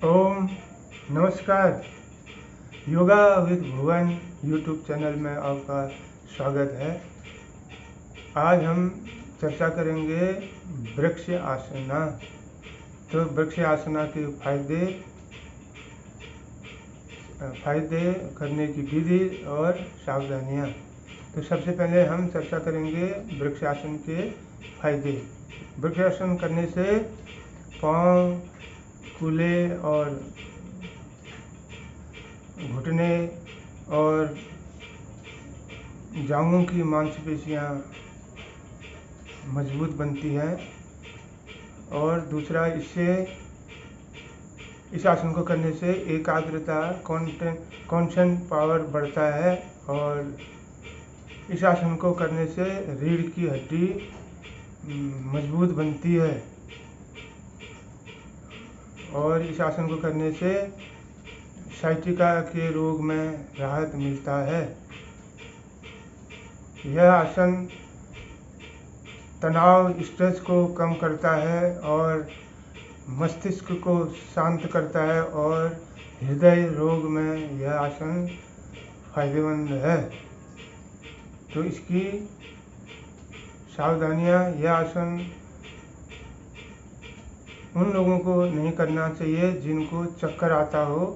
ओम नमस्कार। Yoga with Bhuvan YouTube channel में आपका स्वागत है। आज हम चर्चा करेंगे वृक्ष आसना। तो वृक्ष आसना के फायदे करने की विधि और सावधानियाँ। तो सबसे पहले हम चर्चा करेंगे वृक्षासन के फायदे। वृक्षासन करने से पाँव, कूल्हे और घुटने और जांघों की मांसपेशियां मजबूत बनती हैं। और दूसरा, इस आसन को करने से एकाग्रता, कॉन्सेंट्रेशन पावर बढ़ता है। और इस आसन को करने से रीढ़ की हड्डी मजबूत बनती है। और इस आसन को करने से साइटिका के रोग में राहत मिलता है। यह आसन तनाव, स्ट्रेस को कम करता है और मस्तिष्क को शांत करता है। और हृदय रोग में यह आसन फायदेमंद है। तो इसकी सावधानियाँ: यह आसन उन लोगों को नहीं करना चाहिए जिनको चक्कर आता हो,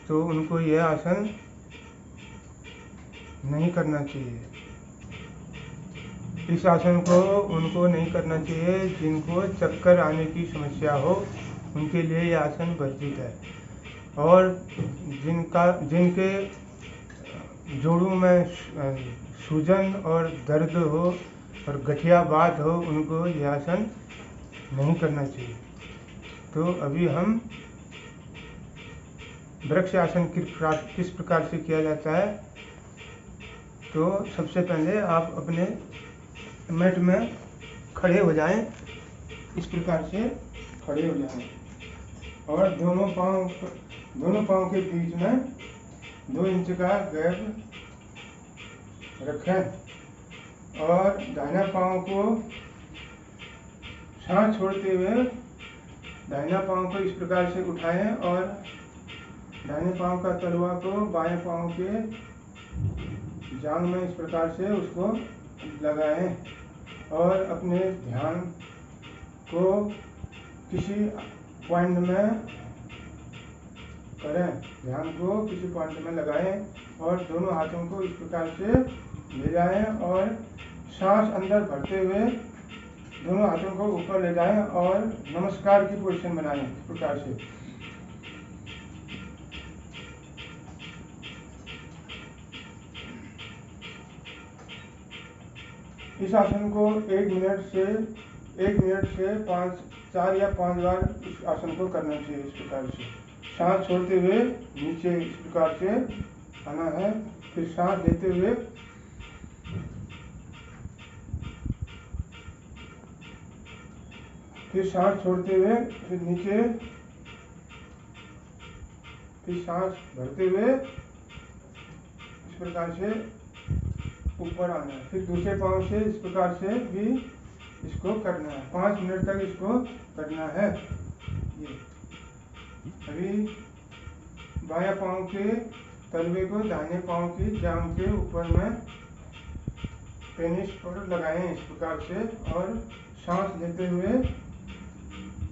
तो उनको यह आसन नहीं करना चाहिए। इस आसन को उनको नहीं करना चाहिए जिनको चक्कर आने की समस्या हो, उनके लिए यह आसन वर्जित है। और जिनके जोड़ों में सूजन और दर्द हो और गठिया बात हो, उनको यह आसन नहीं करना चाहिए। तो अभी हम वृक्ष आसन किस प्रकार से किया जाता है। तो सबसे पहले आप अपने मैट में खड़े हो जाएं। इस प्रकार से खड़े हो जाएं और दोनों पाँव के बीच में 2 इंच का गैप रखें। और दाहिना पाँव को सांस छोड़ते हुए दाहिना पाँव को इस प्रकार से उठाएं और दाहिने पाँव का तलवा को बाएं पाँव के जांघ में इस प्रकार से उसको लगाएं। और अपने ध्यान को किसी पॉइंट में करें, ध्यान को किसी पॉइंट में लगाएं और दोनों हाथों को इस प्रकार से ले जाएं और सांस अंदर भरते हुए दोनों हाथों को ऊपर ले जाएं और नमस्कार की पोजीशन बनाएं। इस प्रकार से इस आसन को 1 मिनट से 4 या 5 बार इस आसन को करना चाहिए। इस प्रकार से सांस छोड़ते हुए नीचे इस प्रकार से आना है, फिर सांस लेते हुए फिर सांस छोड़ते हुए फिर नीचे, फिर सांस भरते हुए इस प्रकार से ऊपर आना है। फिर दूसरे पाँव से इस प्रकार से भी इसको करना है। 5 मिनट तक इसको करना है। ये अभी बायां पाँव के तलवे को दाहिने पाँव की जांघ के ऊपर में पेनिस पर लगाएं इस प्रकार से। और सांस लेते हुए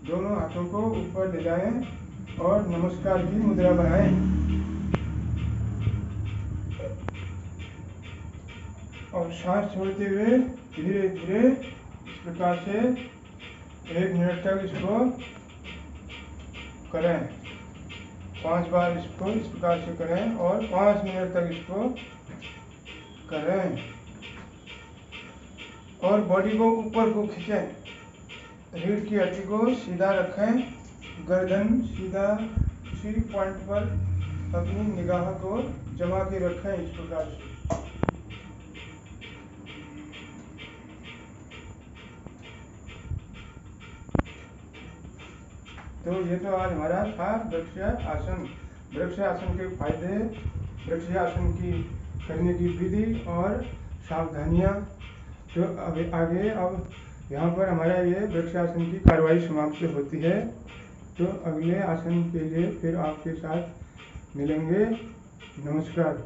दोनों हाथों को ऊपर ले जाएं और नमस्कार की मुद्रा बनाएं। और सांस छोड़ते हुए धीरे धीरे इस प्रकार से 1 मिनट तक इसको करें। 5 बार इसको इस प्रकार से करें और 5 मिनट तक इसको करें। और बॉडी को ऊपर को खींचें, रीढ़ की हड्डी को सीधा रखें, गर्दन सीधा उसी पॉइंट पर अपनी निगाह को जमा के रखें। इस प्रकार से तो ये तो आज हमारा था वृक्ष आसन। वृक्ष आसन के फायदे, वृक्ष आसन की करने की विधि और सावधानियाँ। तो आगे अब यहाँ पर हमारा ये वृक्ष आसन की कार्रवाई समाप्त होती है। तो अगले आसन के लिए फिर आपके साथ मिलेंगे। नमस्कार।